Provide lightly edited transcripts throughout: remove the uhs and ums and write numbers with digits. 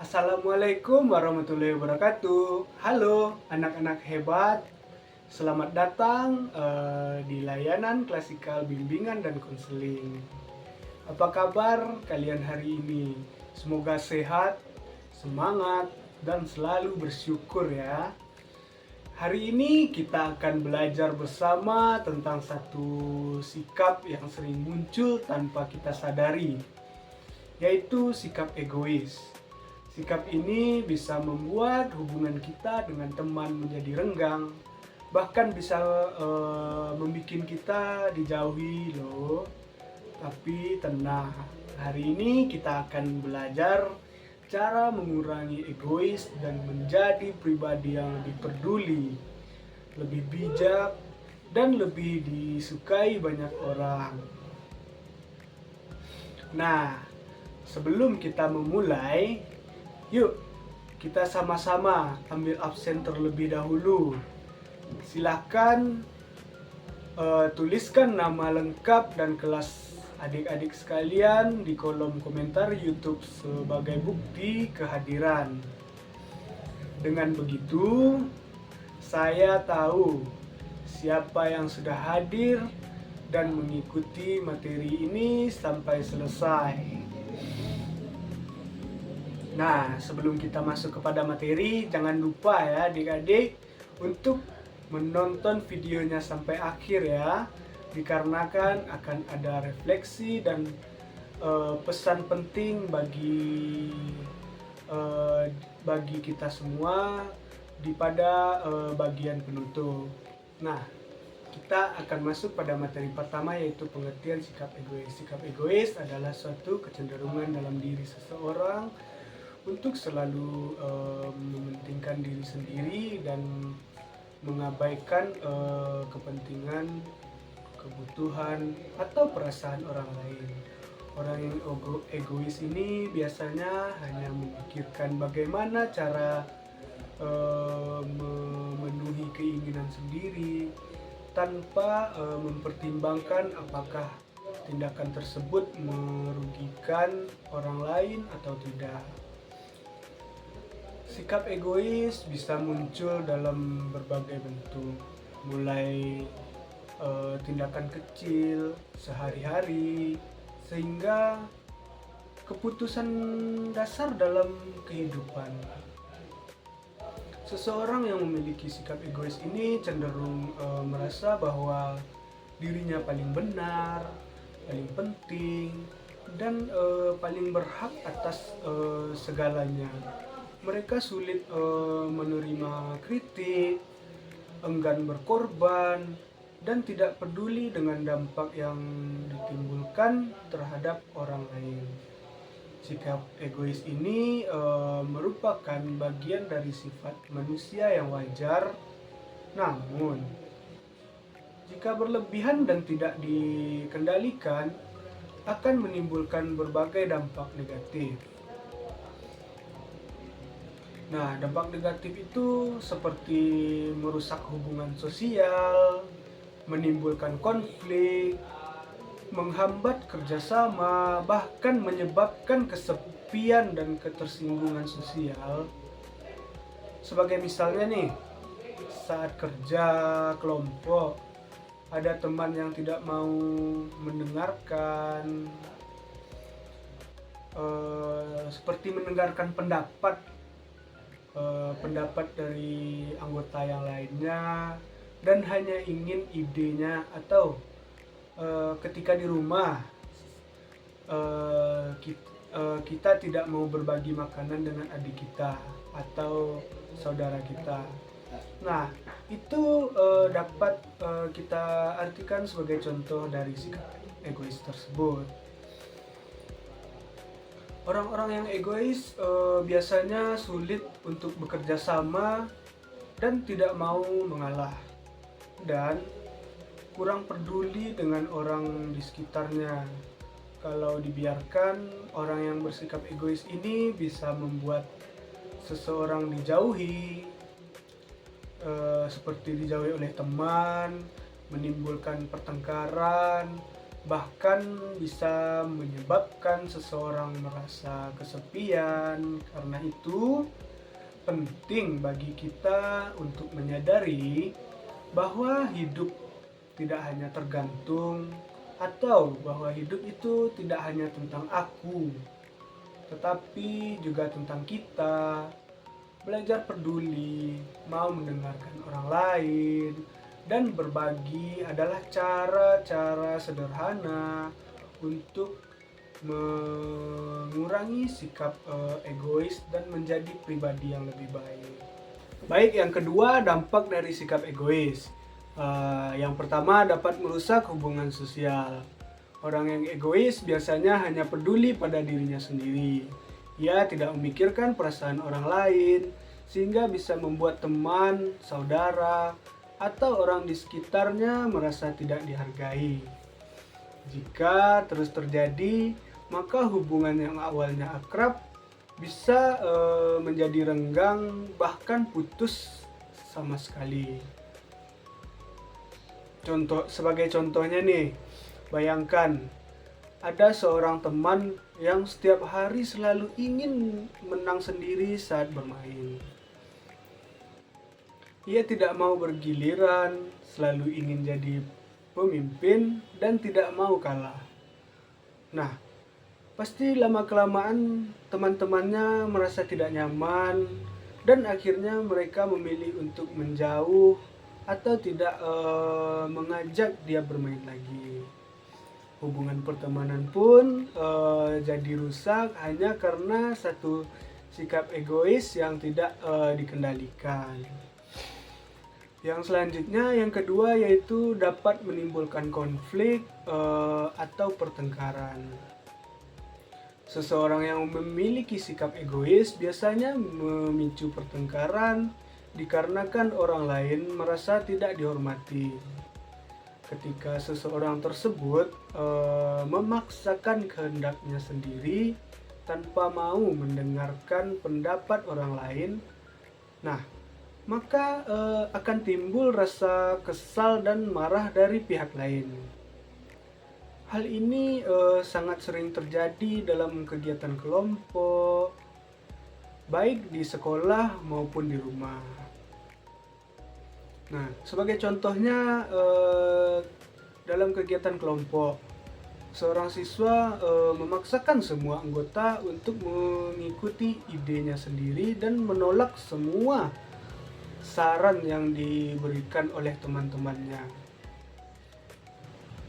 Assalamualaikum warahmatullahi wabarakatuh. Halo anak-anak hebat, selamat datang di layanan klasikal bimbingan dan konseling. Apa kabar kalian hari ini? Semoga sehat, semangat, dan selalu bersyukur ya. Hari ini kita akan belajar bersama tentang satu sikap yang sering muncul tanpa kita sadari, yaitu sikap egois. Sikap ini bisa membuat hubungan kita dengan teman menjadi renggang, bahkan bisa membuat kita dijauhi loh. Tapi tenang, hari ini kita akan belajar cara mengurangi egois dan menjadi pribadi yang lebih peduli, lebih bijak, dan lebih disukai banyak orang. Nah, sebelum kita memulai, yuk kita sama-sama ambil absen terlebih dahulu. Silahkan tuliskan nama lengkap dan kelas adik-adik sekalian di kolom komentar YouTube sebagai bukti kehadiran. Dengan begitu, saya tahu siapa yang sudah hadir dan mengikuti materi ini sampai selesai. Nah, sebelum kita masuk kepada materi, jangan lupa ya adik-adik untuk menonton videonya sampai akhir ya, dikarenakan akan ada refleksi dan pesan penting bagi kita semua pada bagian penutup. Nah, kita akan masuk pada materi pertama, yaitu pengertian sikap egois. Sikap egois adalah suatu kecenderungan dalam diri seseorang untuk selalu mementingkan diri sendiri dan mengabaikan kepentingan, kebutuhan, atau perasaan orang lain. Orang yang egois ini biasanya hanya memikirkan bagaimana cara memenuhi keinginan sendiri tanpa mempertimbangkan apakah tindakan tersebut merugikan orang lain atau tidak. Sikap egois bisa muncul dalam berbagai bentuk, mulai tindakan kecil sehari-hari sehingga keputusan dasar dalam kehidupan. Seseorang yang memiliki sikap egois ini cenderung merasa bahwa dirinya paling benar, paling penting, dan paling berhak atas segalanya. Mereka sulit menerima kritik, enggan berkorban, dan tidak peduli dengan dampak yang ditimbulkan terhadap orang lain. Sikap egois ini merupakan bagian dari sifat manusia yang wajar, namun jika berlebihan dan tidak dikendalikan akan menimbulkan berbagai dampak negatif. Nah, dampak negatif itu seperti merusak hubungan sosial, menimbulkan konflik, menghambat kerjasama, bahkan menyebabkan kesepian dan ketersinggungan sosial. Sebagai misalnya nih, saat kerja kelompok, ada teman yang tidak mau mendengarkan, seperti mendengarkan pendapat dari anggota yang lainnya dan hanya ingin idenya, atau ketika di rumah kita tidak mau berbagi makanan dengan adik kita atau saudara kita. Nah, itu dapat kita artikan sebagai contoh dari sikap egois tersebut. Orang-orang yang egois biasanya sulit untuk bekerja sama dan tidak mau mengalah, dan kurang peduli dengan orang di sekitarnya. Kalau dibiarkan, orang yang bersikap egois ini bisa membuat seseorang dijauhi, seperti dijauhi oleh teman, menimbulkan pertengkaran, bahkan bisa menyebabkan seseorang merasa kesepian. Karena itu, penting bagi kita untuk menyadari bahwa hidup tidak hanya tergantung, atau bahwa hidup itu tidak hanya tentang aku, tetapi juga tentang kita. Belajar peduli, mau mendengarkan orang lain, dan berbagi adalah cara-cara sederhana untuk mengurangi sikap egois dan menjadi pribadi yang lebih baik. Baik, yang kedua, dampak dari sikap egois. Yang pertama, dapat merusak hubungan sosial. Orang yang egois biasanya hanya peduli pada dirinya sendiri. Ia tidak memikirkan perasaan orang lain, sehingga bisa membuat teman, saudara, atau orang di sekitarnya merasa tidak dihargai. Jika terus terjadi, maka hubungan yang awalnya akrab bisa menjadi renggang, bahkan putus sama sekali. Sebagai contohnya nih, bayangkan ada seorang teman yang setiap hari selalu ingin menang sendiri saat bermain. Ia tidak mau bergiliran, selalu ingin jadi pemimpin, dan tidak mau kalah. Nah, pasti lama-kelamaan teman-temannya merasa tidak nyaman, dan akhirnya mereka memilih untuk menjauh atau tidak mengajak dia bermain lagi. Hubungan pertemanan pun jadi rusak hanya karena satu sikap egois yang tidak dikendalikan. Yang selanjutnya, yang kedua, yaitu dapat menimbulkan konflik atau pertengkaran. Seseorang yang memiliki sikap egois biasanya memicu pertengkaran dikarenakan orang lain merasa tidak dihormati. Ketika seseorang tersebut memaksakan kehendaknya sendiri tanpa mau mendengarkan pendapat orang lain, nah, maka akan timbul rasa kesal dan marah dari pihak lain. Hal ini sangat sering terjadi dalam kegiatan kelompok, baik di sekolah maupun di rumah. Nah, sebagai contohnya, dalam kegiatan kelompok, seorang siswa memaksakan semua anggota untuk mengikuti idenya sendiri dan menolak semua saran yang diberikan oleh teman-temannya.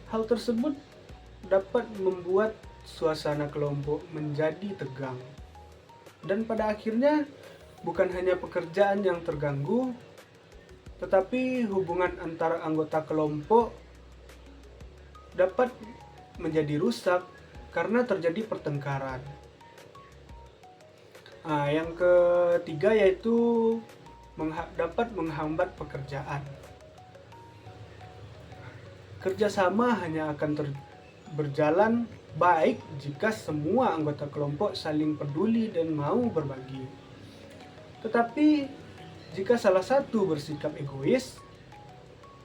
Hal tersebut dapat membuat suasana kelompok menjadi tegang. Dan pada akhirnya, bukan hanya pekerjaan yang terganggu, tetapi hubungan antara anggota kelompok dapat menjadi rusak karena terjadi pertengkaran. Yang ketiga, yaitu dapat menghambat pekerjaan. Kerjasama hanya akan berjalan baik jika semua anggota kelompok saling peduli dan mau berbagi. Tetapi jika salah satu bersikap egois,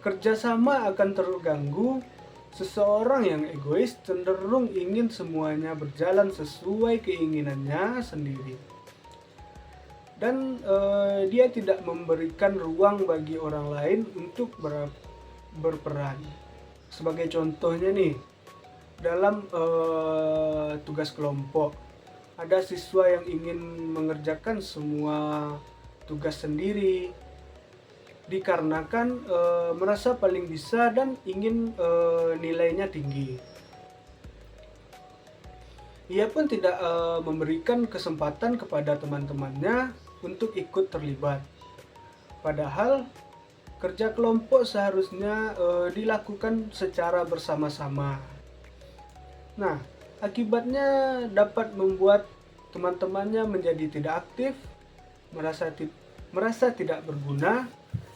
kerjasama akan terganggu. Seseorang yang egois cenderung ingin semuanya berjalan sesuai keinginannya sendiri. Dan dia tidak memberikan ruang bagi orang lain untuk berperan. Sebagai contohnya nih, dalam tugas kelompok, ada siswa yang ingin mengerjakan semua tugas sendiri dikarenakan merasa paling bisa dan ingin nilainya tinggi. Ia pun tidak memberikan kesempatan kepada teman-temannya untuk ikut terlibat. Padahal kerja kelompok seharusnya dilakukan secara bersama-sama. Nah, akibatnya dapat membuat teman-temannya menjadi tidak aktif, merasa tidak berguna,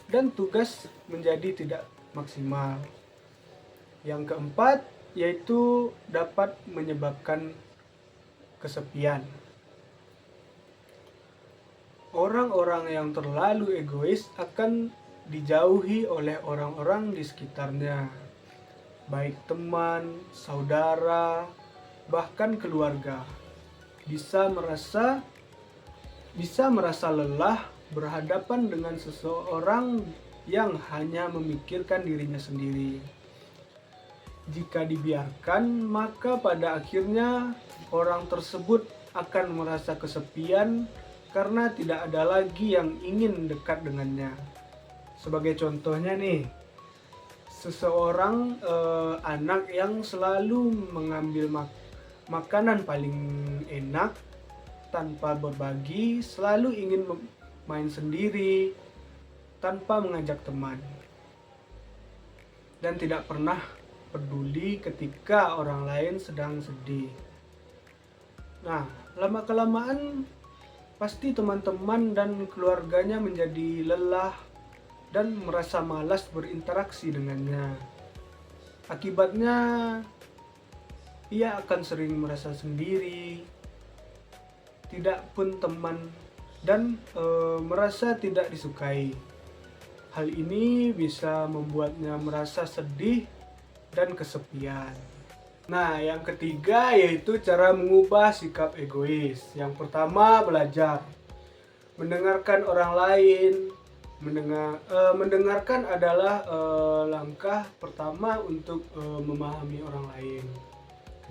dan tugas menjadi tidak maksimal. Yang keempat, yaitu dapat menyebabkan kesepian. Orang-orang yang terlalu egois akan dijauhi oleh orang-orang di sekitarnya. baik teman, saudara, bahkan keluarga. Bisa merasa lelah berhadapan dengan seseorang yang hanya memikirkan dirinya sendiri. Jika dibiarkan, maka pada akhirnya orang tersebut akan merasa kesepian karena tidak ada lagi yang ingin dekat dengannya. Sebagai contohnya nih, seseorang anak yang selalu mengambil makanan paling enak tanpa berbagi, selalu ingin main sendiri tanpa mengajak teman, dan tidak pernah peduli ketika orang lain sedang sedih. Nah, lama-kelamaan pasti teman-teman dan keluarganya menjadi lelah dan merasa malas berinteraksi dengannya. Akibatnya, ia akan sering merasa sendiri, tidak pun teman, dan merasa tidak disukai. Hal ini bisa membuatnya merasa sedih dan kesepian. Nah, yang ketiga yaitu cara mengubah sikap egois. Yang pertama, belajar mendengarkan orang lain. Mendengarkan adalah langkah pertama untuk memahami orang lain.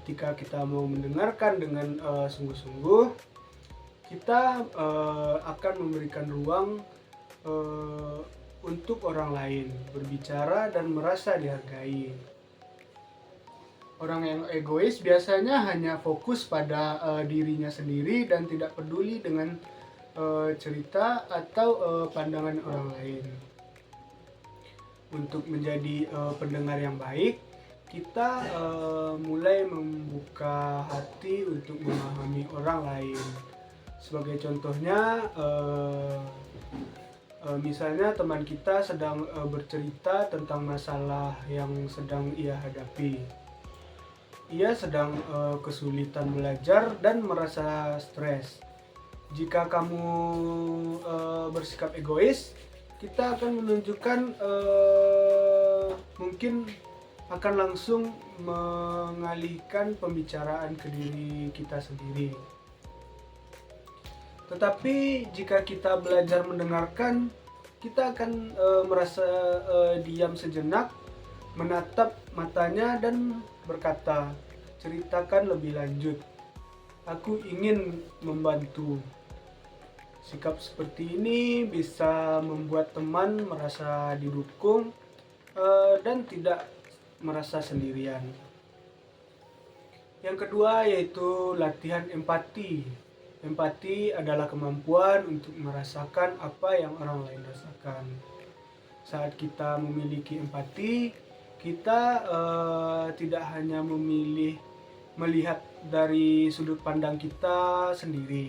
Ketika kita mau mendengarkan dengan sungguh-sungguh, kita akan memberikan ruang untuk orang lain berbicara dan merasa dihargai. Orang yang egois biasanya hanya fokus pada dirinya sendiri dan tidak peduli dengan cerita atau pandangan orang lain. Untuk menjadi pendengar yang baik, kita mulai membuka hati untuk memahami orang lain. Sebagai contohnya, misalnya teman kita sedang bercerita tentang masalah yang sedang ia hadapi. Ia sedang kesulitan belajar dan merasa stres. Jika kamu bersikap egois, kita akan menunjukkan mungkin akan langsung mengalihkan pembicaraan ke diri kita sendiri. Tetapi jika kita belajar mendengarkan, kita akan merasa diam sejenak, menatap matanya dan berkata, ceritakan lebih lanjut. Aku ingin membantu. Sikap seperti ini bisa membuat teman merasa didukung dan tidak merasa sendirian. Yang kedua yaitu latihan empati. Empati adalah kemampuan untuk merasakan apa yang orang lain rasakan. Saat kita memiliki empati, kita tidak hanya melihat dari sudut pandang kita sendiri,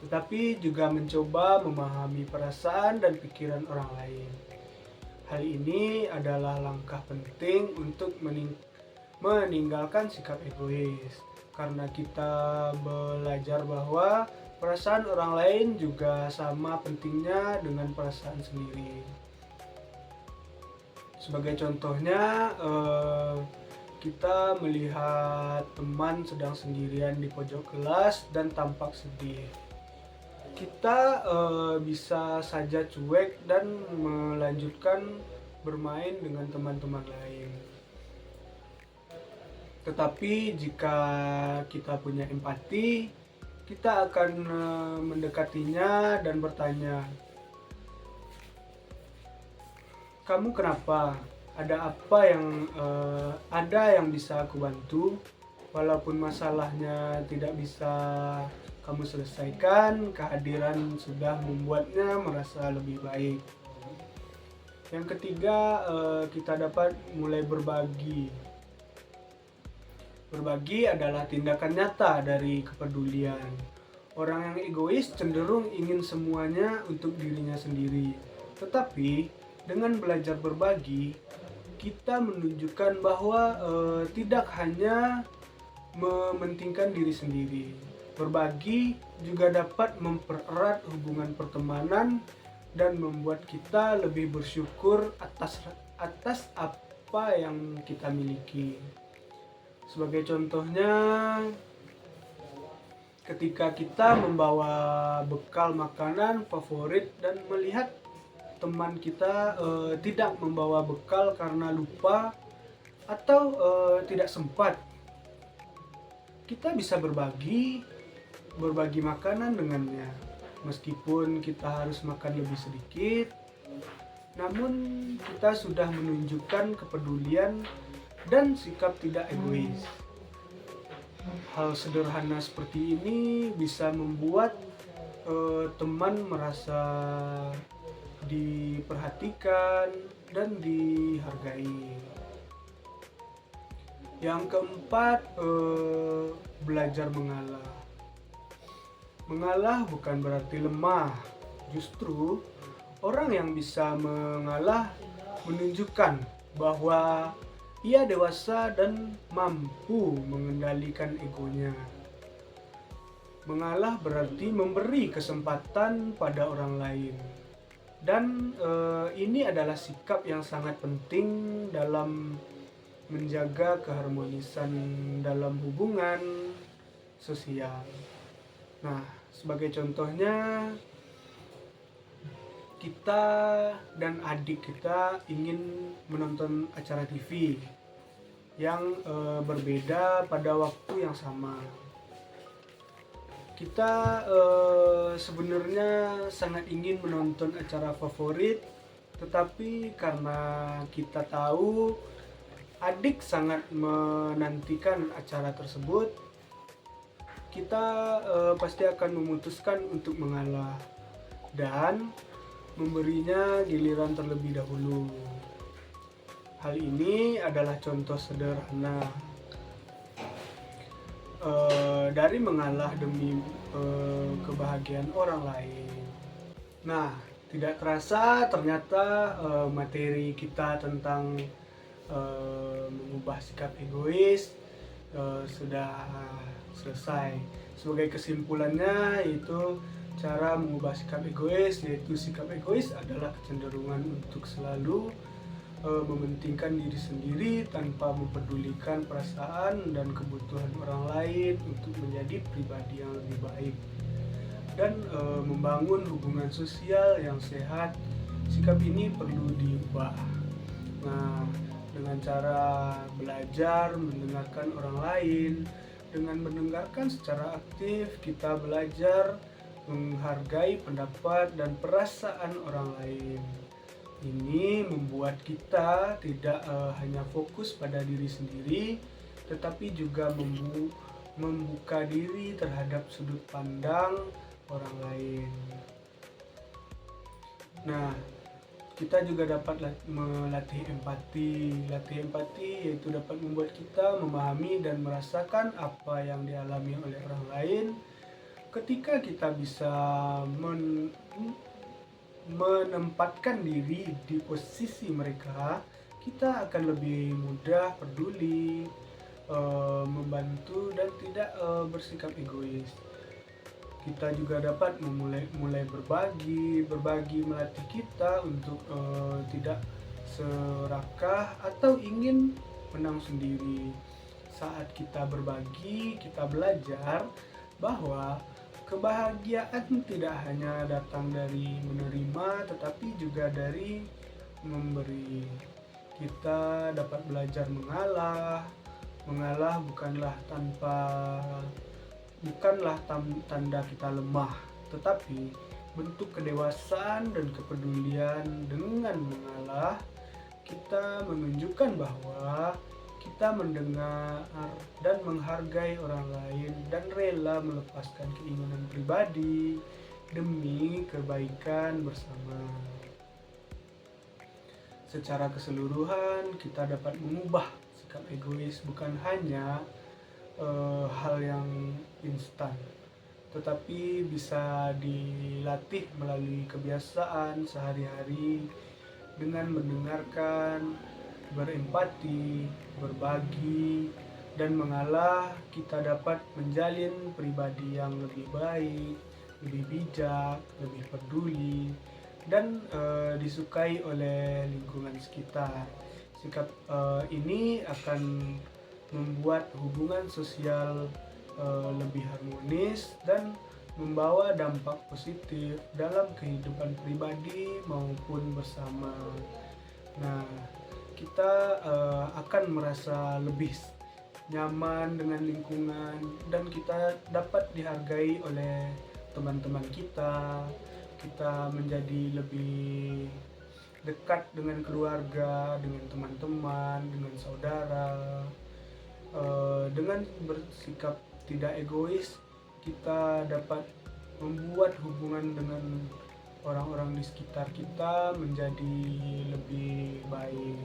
tetapi juga mencoba memahami perasaan dan pikiran orang lain. Hal ini adalah langkah penting untuk meninggalkan sikap egois, karena kita belajar bahwa perasaan orang lain juga sama pentingnya dengan perasaan sendiri. Sebagai contohnya, kita melihat teman sedang sendirian di pojok kelas dan tampak sedih. Kita bisa saja cuek dan melanjutkan bermain dengan teman-teman lain. Tetapi jika kita punya empati, kita akan mendekatinya dan bertanya, kamu kenapa? Ada apa yang bisa aku bantu? Walaupun masalahnya tidak bisa kamu selesaikan, kehadiran sudah membuatnya merasa lebih baik. Yang ketiga, kita dapat mulai berbagi. Berbagi adalah tindakan nyata dari kepedulian. Orang yang egois cenderung ingin semuanya untuk dirinya sendiri. Tetapi dengan belajar berbagi, kita menunjukkan bahwa tidak hanya mementingkan diri sendiri. Berbagi juga dapat mempererat hubungan pertemanan dan membuat kita lebih bersyukur atas apa apa yang kita miliki. Sebagai contohnya, ketika kita membawa bekal makanan favorit dan melihat teman kita tidak membawa bekal karena lupa atau tidak sempat, kita bisa berbagi makanan dengannya. Meskipun kita harus makan lebih sedikit, namun kita sudah menunjukkan kepedulian dan sikap tidak egois. Hal sederhana seperti ini bisa membuat teman merasa diperhatikan dan dihargai. Yang keempat, belajar mengalah. Mengalah bukan berarti lemah. Justru orang yang bisa mengalah menunjukkan bahwa ia dewasa dan mampu mengendalikan egonya. Mengalah berarti memberi kesempatan pada orang lain. Dan ini adalah sikap yang sangat penting dalam menjaga keharmonisan dalam hubungan sosial. Nah, sebagai contohnya, kita dan adik kita ingin menonton acara TV yang berbeda pada waktu yang sama. Kita sebenarnya sangat ingin menonton acara favorit, tetapi karena kita tahu adik sangat menantikan acara tersebut, kita pasti akan memutuskan untuk mengalah dan memberinya giliran terlebih dahulu. Hal ini adalah contoh sederhana dari mengalah demi kebahagiaan orang lain. Nah, tidak terasa ternyata materi kita tentang mengubah sikap egois sudah selesai. Sebagai kesimpulannya, yaitu cara mengubah sikap egois, yaitu sikap egois adalah kecenderungan untuk selalu mementingkan diri sendiri tanpa mempedulikan perasaan dan kebutuhan orang lain untuk menjadi pribadi yang lebih baik dan membangun hubungan sosial yang sehat. Sikap ini perlu diubah. Nah, dengan cara belajar mendengarkan orang lain, dengan mendengarkan secara aktif, kita belajar menghargai pendapat dan perasaan orang lain. Ini membuat kita tidak hanya fokus pada diri sendiri, tetapi juga membuka diri terhadap sudut pandang orang lain. Nah, kita juga dapat melatih empati. Latih empati yaitu dapat membuat kita memahami dan merasakan apa yang dialami oleh orang lain. Ketika kita bisa menempatkan diri di posisi mereka, kita akan lebih mudah peduli, membantu dan tidak bersikap egois. Kita juga dapat mulai berbagi melatih kita untuk tidak serakah atau ingin menang sendiri. Saat kita berbagi, kita belajar bahwa kebahagiaan tidak hanya datang dari menerima, tetapi juga dari memberi. Kita dapat belajar mengalah. Mengalah bukanlah tanda kita lemah, tetapi bentuk kedewasaan dan kepedulian. Dengan mengalah, kita menunjukkan bahwa kita mendengar dan menghargai orang lain dan rela melepaskan keinginan pribadi demi kebaikan bersama. Secara keseluruhan, kita dapat mengubah sikap egois bukan hanya hal yang instan, tetapi bisa dilatih melalui kebiasaan sehari-hari dengan mendengarkan, berempati, berbagi, dan mengalah. Kita dapat menjalin pribadi yang lebih baik, lebih bijak, lebih peduli, dan disukai oleh lingkungan sekitar. Sikap ini akan membuat hubungan sosial lebih harmonis dan membawa dampak positif dalam kehidupan pribadi maupun bersama. Nah, kita akan merasa lebih nyaman dengan lingkungan dan kita dapat dihargai oleh teman-teman kita. Kita menjadi lebih dekat dengan keluarga, dengan teman-teman, dengan saudara. Dengan bersikap tidak egois, kita dapat membuat hubungan dengan orang-orang di sekitar kita menjadi lebih baik.